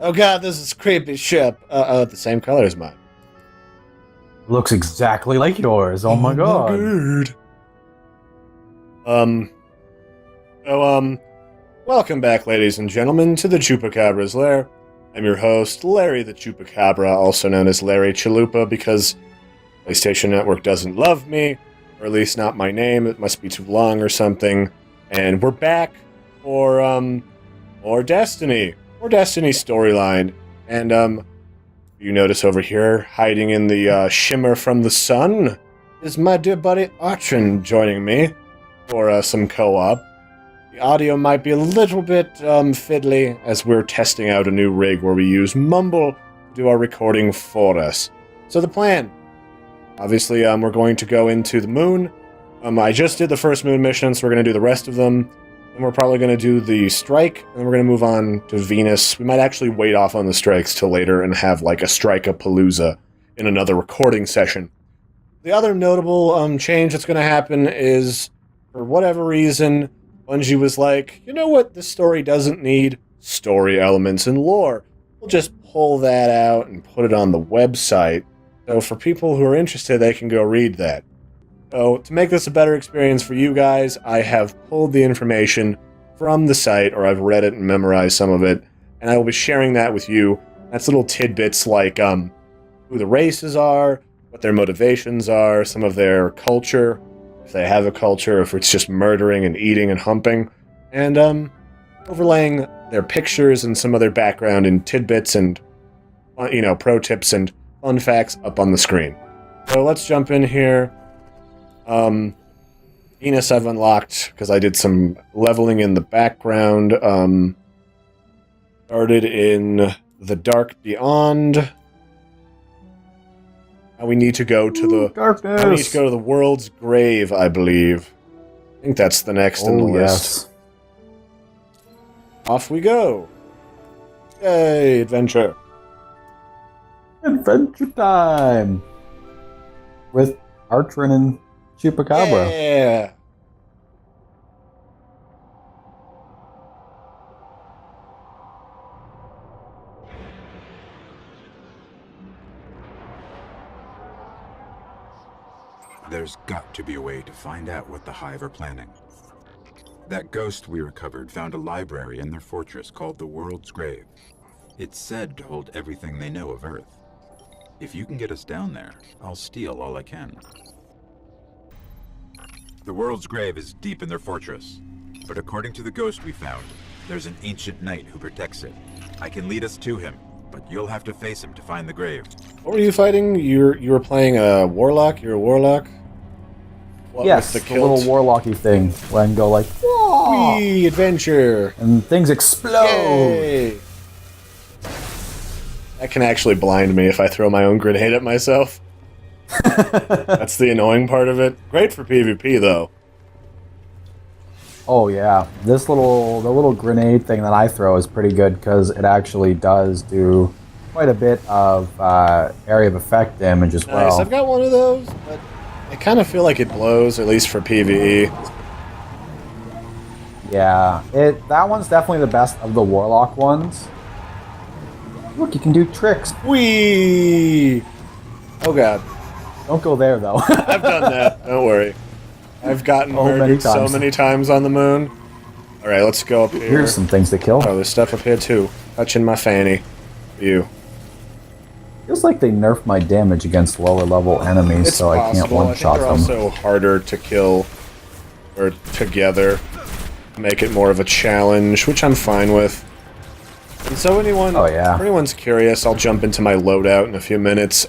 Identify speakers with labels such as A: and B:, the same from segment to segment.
A: Oh god, this is creepy ship. The same color as mine.
B: Looks exactly like yours. Oh my god.
A: Welcome back, ladies and gentlemen, to the Chupacabra's lair. I'm your host, Larry the Chupacabra, also known as Larry Chalupa, because PlayStation Network doesn't love me, or at least not my name. It must be too long or something. And we're back for more Destiny storyline. And you notice over here, hiding in the shimmer from the sun, is my dear buddy Archon joining me for some co-op. The audio might be a little bit fiddly, as we're testing out a new rig where we use Mumble to do our recording for us. So the plan, obviously, we're going to go into the moon. I just did the first moon mission, so we're going to do the rest of them. And we're probably going to do the strike, and then we're going to move on to Venus. We might actually wait off on the strikes till later and have like a strike-a-palooza in another recording session. The other notable change that's going to happen is, for whatever reason, Bungie was like, you know what this story doesn't need? Story elements and lore. We'll just pull that out and put it on the website. So for people who are interested, they can go read that. So to make this a better experience for you guys, I have pulled the information from the site, or I've read it and memorized some of it, and I will be sharing that with you. That's little tidbits like who the races are, what their motivations are, some of their culture, if they have a culture, if it's just murdering and eating and humping, and overlaying their pictures and some of their background in tidbits and, pro tips and fun facts up on the screen. So let's jump in here. Venus I've unlocked because I did some leveling in the background. Started in the Dark Beyond. Now we need to go to
B: darkness.
A: We need to go to the World's Grave, I believe. I think that's the next in the list. Off we go. Yay, adventure.
B: Adventure time. With Archon and Chupacabra.
A: Yeah.
C: There's got to be a way to find out what the Hive are planning. That ghost we recovered found a library in their fortress called the World's Grave. It's said to hold everything they know of Earth. If you can get us down there, I'll steal all I can. The World's Grave is deep in their fortress, but according to the ghost we found, there's an ancient knight who protects it. I can lead us to him, but you'll have to face him to find the grave.
A: What were you fighting? You were playing a warlock? You're a warlock? What,
B: yes,
A: with
B: the little warlocky thing where I can go like, whoa!
A: Whee! Adventure!
B: And things explode!
A: Yay! That can actually blind me if I throw my own grenade at myself. That's the annoying part of it. Great for PvP, though.
B: Oh yeah, the little grenade thing that I throw is pretty good because it actually does do quite a bit of area of effect damage as well.
A: Nice, I've got one of those, but I kind of feel like it blows, at least for PvE.
B: Yeah, that one's definitely the best of the warlock ones. Look, you can do tricks.
A: Whee! Oh god.
B: Don't go there though.
A: I've done that, don't worry. I've gotten murdered so many times on the moon. Alright, let's go up here.
B: Here's some things to kill.
A: Oh, there's stuff up here too. Touching my fanny. You.
B: Feels like they nerfed my damage against lower level enemies,
A: It's
B: so
A: possible.
B: I can't one-shot them.
A: I think they're also harder to kill or together. Make it more of a challenge, which I'm fine with. And so if anyone's curious, I'll jump into my loadout in a few minutes.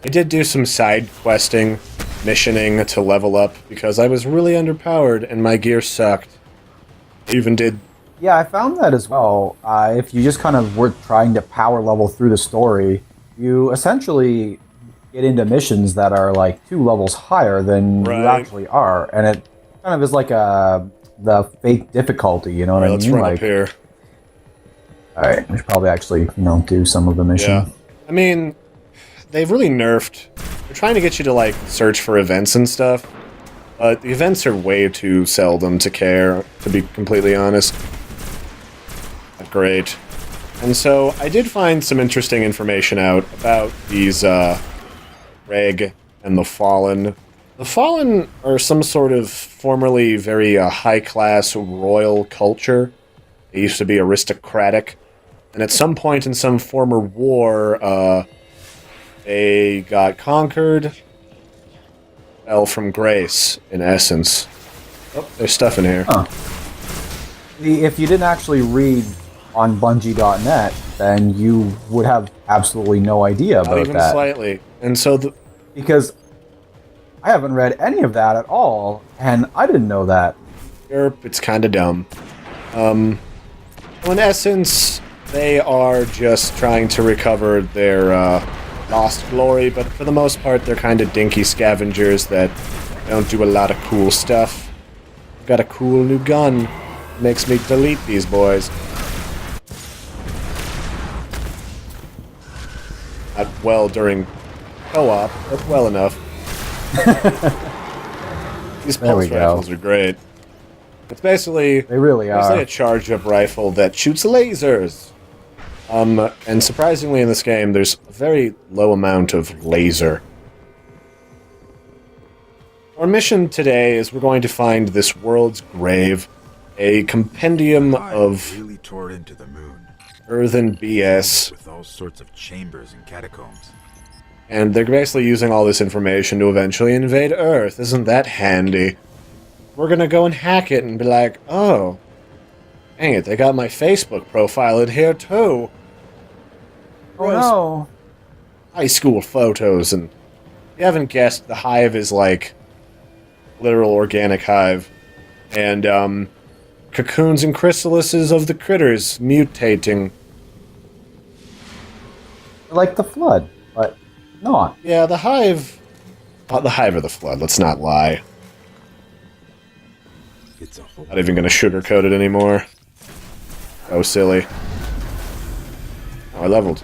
A: I did do some side questing, missioning to level up, because I was really underpowered and my gear sucked. I even did...
B: Yeah, I found that as well. If you just kind of were trying to power level through the story, you essentially get into missions that are like 2 levels higher than you actually are, and it kind of is like the fake difficulty, you know what I mean?
A: Let's run up here.
B: Alright, we should probably actually, do some of the mission.
A: Yeah. I mean, they've really nerfed... They're trying to get you to, like, search for events and stuff, but the events are way too seldom to care, to be completely honest. Not great. And so I did find some interesting information out about these Reg and the Fallen. The Fallen are some sort of formerly very high-class royal culture. They used to be aristocratic. And at some point in some former war, they got conquered, fell from grace, in essence. Oh, there's stuff in here.
B: Huh. If you didn't actually read on Bungie.net, then you would have absolutely no idea about
A: Not even
B: that.
A: slightly. And so
B: Because I haven't read any of that at all, and I didn't know that.
A: it's kind of dumb. In essence, they are just trying to recover their lost glory, but for the most part, they're kind of dinky scavengers that don't do a lot of cool stuff. I've got a cool new gun. Makes me delete these boys. Not well during co-op, but well enough. These pulse rifles are great. It's basically...
B: They really are.
A: Basically a charge-up rifle that shoots lasers. And surprisingly in this game, there's a very low amount of laser. Our mission today is we're going to find this world's grave, a compendium of
C: really tore into the moon,
A: earthen BS.
C: with all sorts of chambers and catacombs.
A: And they're basically using all this information to eventually invade Earth. Isn't that handy? We're gonna go and hack it and be like, oh, dang it, they got my Facebook profile in here too.
B: Oh no.
A: High school photos, and if you haven't guessed, the Hive is like literal organic hive. And cocoons and chrysalises of the critters mutating.
B: Like the Flood, but not.
A: Yeah, the Hive... Not the Hive or the Flood, let's not lie.
C: It's a whole
A: Not even gonna sugarcoat it anymore. Oh, silly. Oh, I leveled.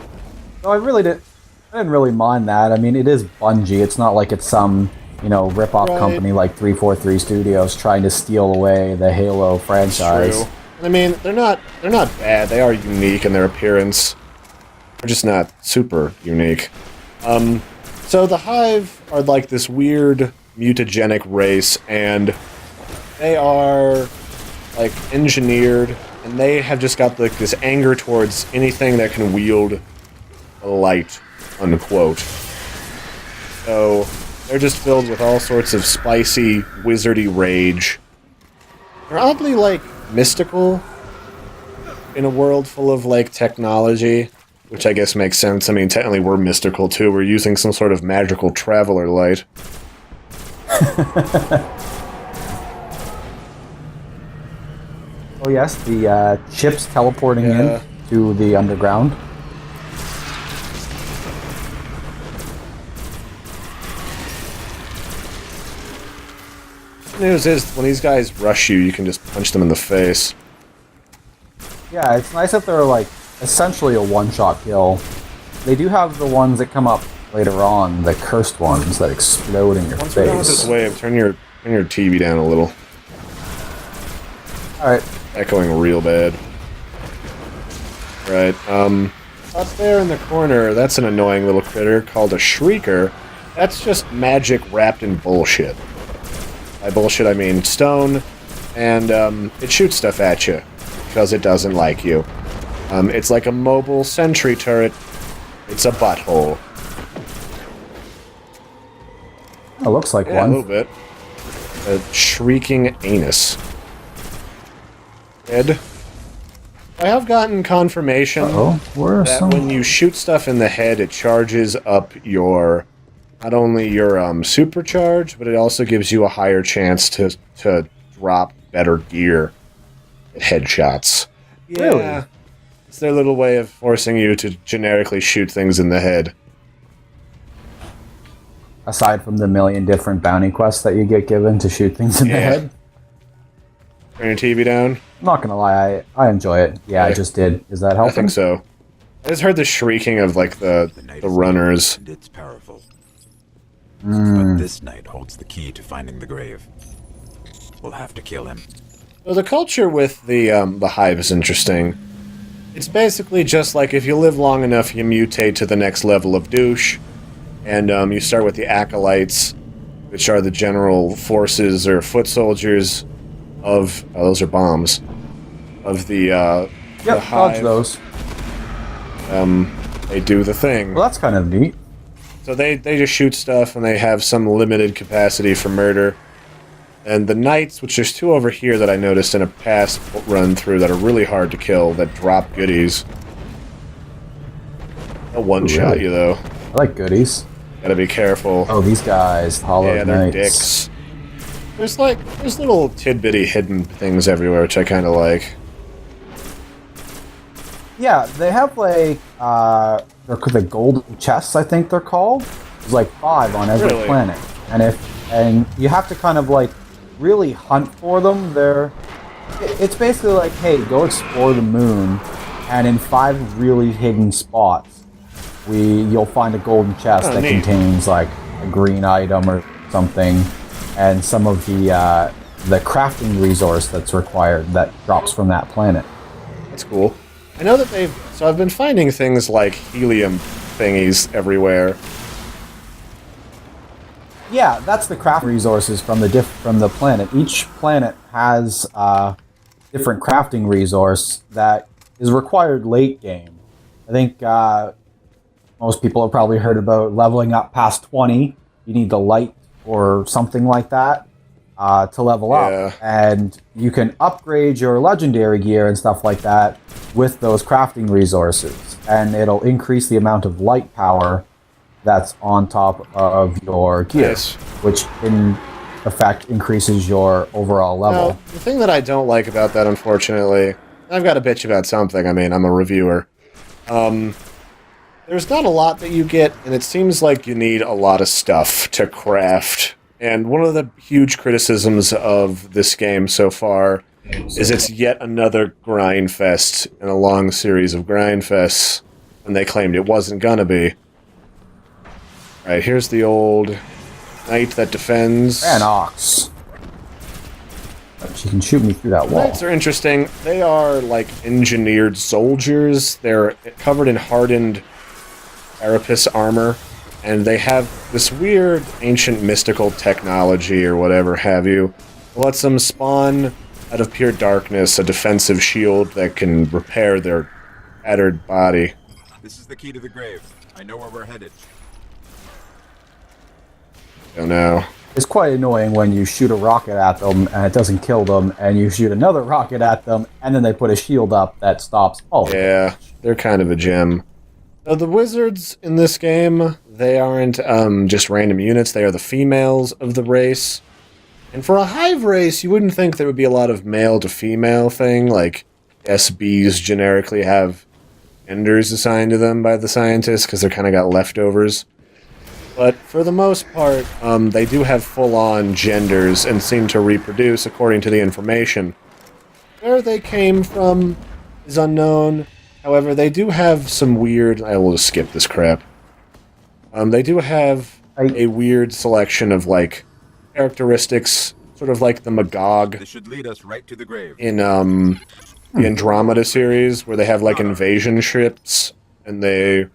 B: No, I didn't really mind that. I mean, it is Bungie. It's not like it's some, rip-off
A: Right.
B: company like 343 Studios trying to steal away the Halo franchise.
A: True. I mean, they're not bad. They are unique in their appearance. They're just not super unique. So the Hive are like this weird mutagenic race, and they are like engineered, and they have just got like this anger towards anything that can wield a light, unquote. So they're just filled with all sorts of spicy, wizardy rage. They're oddly like mystical in a world full of like technology, which I guess makes sense. I mean, technically we're mystical too. We're using some sort of magical traveler light.
B: Oh yes, the ships teleporting in to the underground.
A: The news is, when these guys rush you, you can just punch them in the face.
B: Yeah, it's nice that they're like essentially a one-shot kill. They do have the ones that come up later on, the cursed ones that explode in your
A: Once we're done with
B: face.
A: this wave, turn your TV down a little.
B: Alright.
A: Echoing real bad. Right, up there in the corner, that's an annoying little critter called a Shrieker. That's just magic wrapped in bullshit. By bullshit, I mean stone, and it shoots stuff at you because it doesn't like you. It's like a mobile sentry turret. It's a butthole.
B: It looks like
A: Yeah,
B: one.
A: a little bit. A shrieking anus. Dead. I have gotten confirmation that when you shoot stuff in the head, it charges up your... not only your supercharge, but it also gives you a higher chance to drop better gear at headshots.
B: Really?
A: Yeah. It's their little way of forcing you to generically shoot things in the head.
B: Aside from the million different bounty quests that you get given to shoot things in the head.
A: Turn your TV down?
B: I'm not gonna lie, I enjoy it. Yeah, I just did. Is that helping?
A: I think so. I just heard the shrieking of, like, the runners.
C: And it's powerful. But this night holds the key to finding the grave. We'll have to kill him.
A: So the culture with the Hive is interesting. It's basically just like if you live long enough, you mutate to the next level of douche, and you start with the acolytes, which are the general forces or foot soldiers of... Oh, those are bombs. Of the, the
B: Yep,
A: Hive.
B: dodge those.
A: They do the thing.
B: Well, that's kind of neat.
A: So they just shoot stuff, and they have some limited capacity for murder. And the Knights, which there's two over here that I noticed in a past run-through that are really hard to kill, that drop goodies. They'll one-shot
B: Really?
A: you, though.
B: I like goodies.
A: Gotta be careful.
B: Oh, these guys, Hollow
A: Yeah, they're
B: Knights.
A: dicks. There's little tidbitty hidden things everywhere, which I kind of like.
B: Yeah, they have like they're the golden chests, I think they're called. There's like 5 on every
A: Really?
B: planet, and you have to kind of like really hunt for them. It's basically like, hey, go explore the moon, and in 5 really hidden spots, you'll find a golden chest that
A: neat.
B: contains like a green item or something, and some of the crafting resource that's required that drops from that planet.
A: That's cool. I know that so I've been finding things like helium thingies everywhere.
B: Yeah, that's the craft resources from the planet. Each planet has different crafting resource that is required late game. I think most people have probably heard about leveling up past 20. You need the light or something like that to level
A: Yeah.
B: up, and you can upgrade your legendary gear and stuff like that with those crafting resources, and it'll increase the amount of light power that's on top of your gear,
A: Yes.
B: which in effect increases your overall level.
A: Now, the thing that I don't like about that, unfortunately, I've got to bitch about something. I mean, I'm a reviewer. There's not a lot that you get, and it seems like you need a lot of stuff to craft. And one of the huge criticisms of this game so far is it's yet another grind fest in a long series of grind fests, and they claimed it wasn't gonna be. Alright, here's the old knight that defends.
B: Ox. But she can shoot me through that wall.
A: Knights are interesting. They are like engineered soldiers. They're covered in hardened carapace armor, and they have this weird ancient mystical technology or whatever have you. It lets them spawn out of pure darkness a defensive shield that can repair their battered body.
C: This is the key to the grave. I know where we're headed.
A: Don't know.
B: It's quite annoying when you shoot a rocket at them and it doesn't kill them, and you shoot another rocket at them, and then they put a shield up that stops all of it.
A: Yeah, they're kind of a gem. So the wizards in this game, they aren't just random units. They are the females of the race. And for a hive race, you wouldn't think there would be a lot of male to female thing, like SBs generically have genders assigned to them by the scientists because they're kind of got leftovers. But for the most part, they do have full-on genders and seem to reproduce according to the information. Where they came from is unknown. However, they do have some weird... I will just skip this crap. They do have a weird selection of, like, characteristics, sort of like the Magog
C: This should lead us right to the grave.
A: in the Andromeda series, where they have, like, invasion ships, and they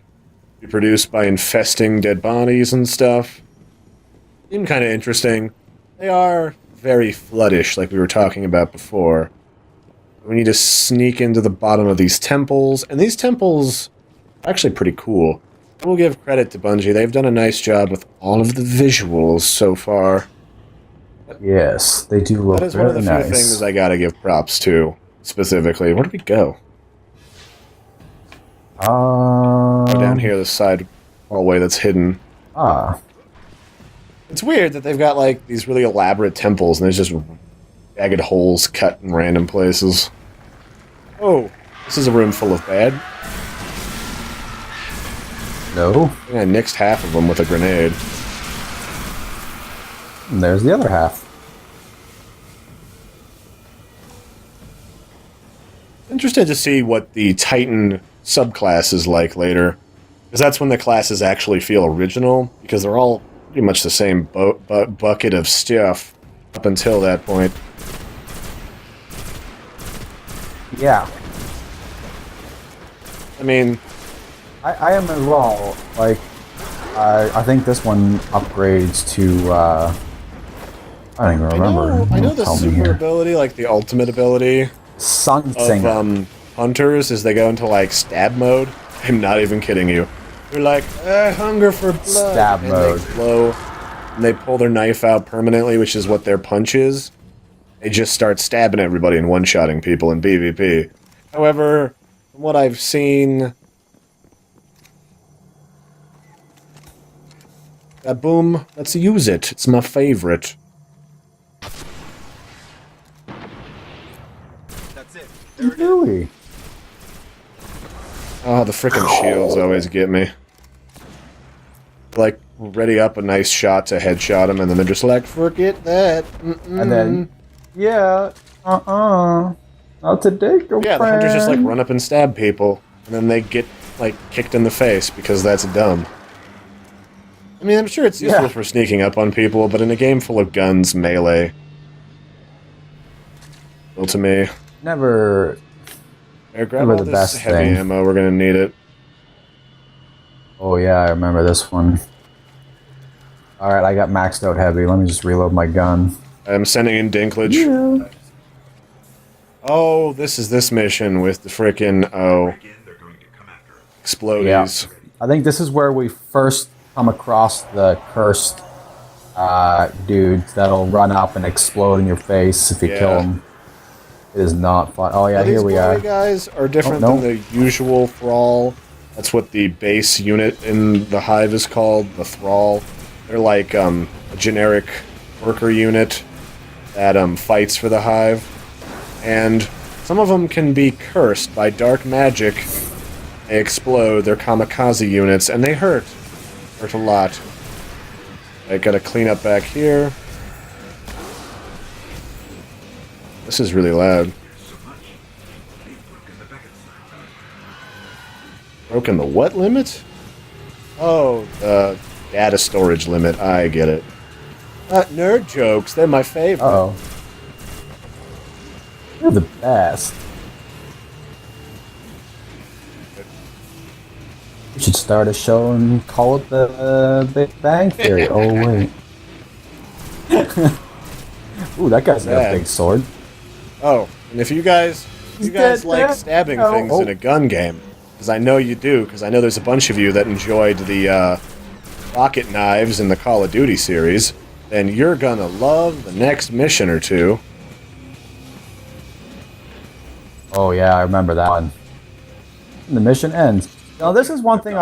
A: be produced by infesting dead bodies and stuff. Seem kind of interesting. They are very floodish, like we were talking about before. We need to sneak into the bottom of these temples, and these temples are actually pretty cool. I will give credit to Bungie. They've done a nice job with all of the visuals so far.
B: Yes, they do look
A: That is one of the
B: very
A: few
B: nice.
A: things I gotta give props to, specifically. Where did we go? Oh, down here, the side hallway that's hidden. It's weird that they've got, like, these really elaborate temples, and there's just jagged holes cut in random places. Oh, this is a room full of bad.
B: No.
A: I think I nixed half of them with a grenade.
B: And there's the other half.
A: Interested to see what the Titan subclass is like later. Because that's when the classes actually feel original, because they're all pretty much the same bucket of stuff up until that point.
B: Yeah.
A: I mean,
B: I am as well. Like, I think this one upgrades to. I don't even remember.
A: I know the
B: Tell me
A: super
B: here.
A: ability, like the ultimate ability
B: Sun
A: of
B: Singer.
A: hunters, is they go into like stab mode. I'm not even kidding you. They're like, hunger for blood,
B: Stab
A: and
B: mode.
A: they glow, and they pull their knife out permanently, which is what their punch is. They just start stabbing everybody and one-shotting people in PvP. However, from what I've seen, that boom, let's use it. It's my favorite.
C: That's it.
B: Really?
A: Oh, the frickin' shields always get me. Like, ready up a nice shot to headshot them, and then they're just like, forget that.
B: And then, yeah, not today, girlfriend.
A: Yeah, the hunters just, like, run up and stab people, and then they get, like, kicked in the face because that's dumb. I mean, I'm sure it's useful for sneaking up on people, but in a game full of guns, melee. Well, to me.
B: Never.
A: Here, grab
B: Never
A: all
B: the
A: this
B: best
A: heavy
B: thing.
A: ammo, we're gonna need it.
B: Oh yeah, I remember this one. Alright, I got maxed out heavy. Let me just reload my gun.
A: I'm sending in Dinklage.
B: Yeah.
A: Oh, this is this mission with the frickin', explodies.
B: Yeah. I think this is where we first come across the cursed dudes that'll run up and explode in your face if you kill them. It is not fun. Oh yeah, here we are.
A: These guys are different
B: Oh, no.
A: than the usual Thrall. That's what the base unit in the Hive is called, the Thrall. They're like a generic worker unit that fights for the Hive. And some of them can be cursed by dark magic. They explode, they're kamikaze units, and they hurt. Hurt a lot. I gotta clean up back here. This is really loud. Broken the what limit? Oh, the data storage limit. I get it. Nerd jokes, they're my favorite.
B: Uh-oh. You're the best. We should start a show and call it the Big Bang Theory. Oh, wait. Ooh, that guy's got a big sword.
A: Oh, and if you guys like stabbing things in a gun game, because I know you do, because I know there's a bunch of you that enjoyed the rocket knives in the Call of Duty series, then you're gonna love the next mission or two.
B: Oh yeah, I remember that one. And the mission ends. Now this is one thing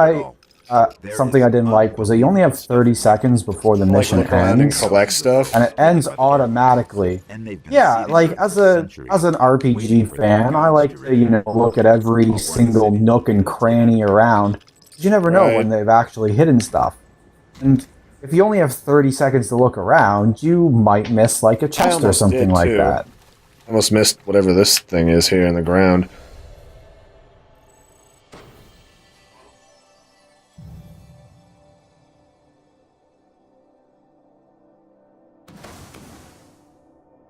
B: something I didn't like was that you only have 30 seconds before the mission
A: Look around and
B: ends,
A: collect stuff.
B: and it ends automatically. Yeah, like as an RPG fan, I like to look at every single nook and cranny around. You never know when they've actually hidden stuff, and if you only have 30 seconds to look around, you might miss like a chest or something like that.
A: I almost missed whatever this thing is here in the ground.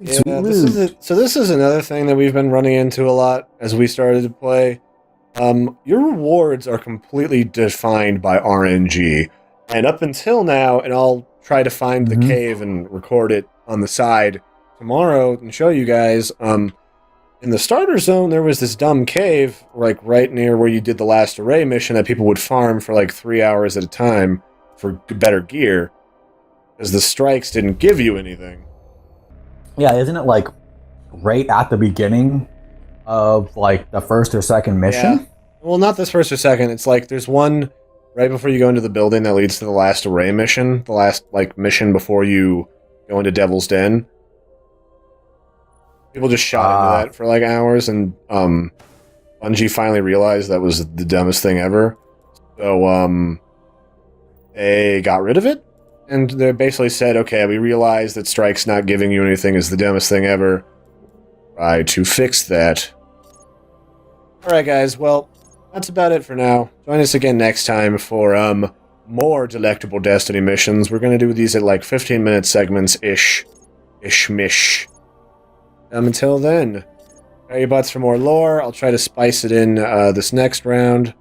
A: Yeah, this is another thing that we've been running into a lot as we started to play. Your rewards are completely defined by RNG, and up until now, and I'll try to find the cave and record it on the side tomorrow and show you guys. In the starter zone, there was this dumb cave, like right near where you did the last array mission, that people would farm for like 3 hours at a time for better gear, because the strikes didn't give you anything.
B: Yeah, isn't it like right at the beginning of like the first or second mission?
A: Yeah. Well, not this first or second. It's like there's one right before you go into the building that leads to the last array mission, the last like mission before you go into Devil's Den. People just shot into that for like hours, and Bungie finally realized that was the dumbest thing ever. So they got rid of it. And they basically said, okay, we realize that strikes not giving you anything is the dumbest thing ever. Try to fix that. Alright guys, well, that's about it for now. Join us again next time for more Delectable Destiny missions. We're going to do these at like 15-minute segments-ish. Ish-mish. Until then, Got your butts for more lore. I'll try to spice it in this next round.